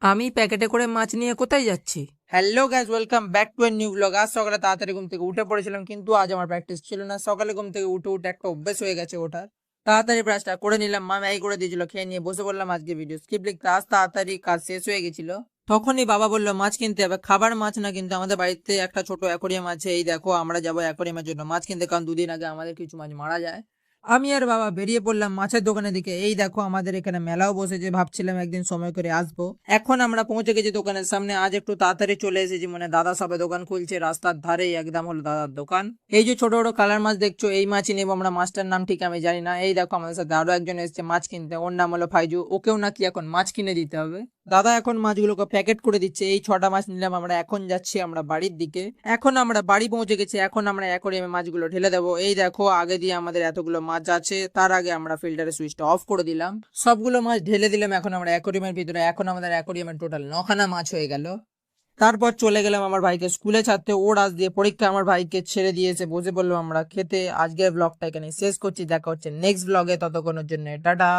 আমি প্যাকেটে করে মাছ নিয়ে কোথায় যাচ্ছি? Hello guys, welcome back to a new blog. আজ সকালে তাড়াতাড়ি ঘুম থেকে উঠে পড়েছিলাম, কিন্তু আজ আমার প্র্যাকটিস ছিল না। সকালে ঘুম থেকে উঠে উঠে একটা অভ্যেস হয়ে গেছে ওঠার। তাড়াতাড়ি ব্রাশটা করে নিলাম, মা ম্যাগি করে দিয়েছিল, খেয়ে নিয়ে বসে পড়লাম আজকে ভিডিও স্ক্রিপ্ট লিখতে। আজ তাড়াতাড়ি কাজ শেষ হয়ে গেছিল। তখনই বাবা বললো মাছ কিনতে হবে, খাবার মাছ না, কিন্তু আমাদের বাড়িতে একটা ছোট অ্যাকোরিয়াম আছে। এই দেখো, আমরা যাবো অ্যাকোরিয়ামের জন্য মাছ কিনতে, কারণ দুদিন আগে আমাদের কিছু মাছ মারা যায়। আমি আর বাবা বেরিয়ে পড়লাম মাছের দোকানের দিকে। এই দেখো, আমাদের এখানে মেলাও বসেছে, ভাবছিলাম একদিন সময় করে আসবো। এখন আমরা পৌঁছে গেছি দোকানের সামনে। আজ একটু তাড়াতাড়ি চলে এসেছি, মানে দাদা সবে দোকান খুলছে রাস্তার ধারেই, একদম হলো দাদার দোকান। এই যে ছোট ছোট কালার মাছ দেখছো, এই মাছই নেবো আমরা। মাছটার নাম ঠিক আমি জানি না। এই দেখো, আমাদের সাথে আরো একজন এসেছে মাছ কিনতে, ওর নাম হলো ফাইজু। ওকেও নাকি এখন মাছ কিনে দিতে হবে। দাদা এখন মাছগুলোকে প্যাকেট করে দিচ্ছে। এই 6টা মাছ নিলাম আমরা। এখন যাচ্ছি আমরা বাড়ির দিকে। এখন আমরা বাড়ি পৌঁছে গেছি। এখন আমরা অ্যাকোরিয়ামে মাছগুলো ঢেলে দেবো। এই দেখো, আগে দিয়ে আমাদের এতগুলো মাছ আছে, তার আগে আমরা ফিল্টারের সুইচটা অফ করে দিলাম, সবগুলো মাছ ঢেলে দিলাম এখন আমরা অ্যাকোরিয়ামের ভিতরে। এখন আমাদের অ্যাকোরিয়ামের টোটাল 9খানা মাছ হয়ে গেল। তারপর চলে গেলাম আমার ভাইকে স্কুলে ছাড়তে। ওর আজ দিয়ে পরীক্ষা, আমার ভাইকে ছেড়ে দিয়েছে, বসে পড়লাম আমরা খেতে। আজকের ব্লগটা এখানে শেষ করছি, দেখা হচ্ছে নেক্সট ব্লগে। ততক্ষণের জন্য টাটা।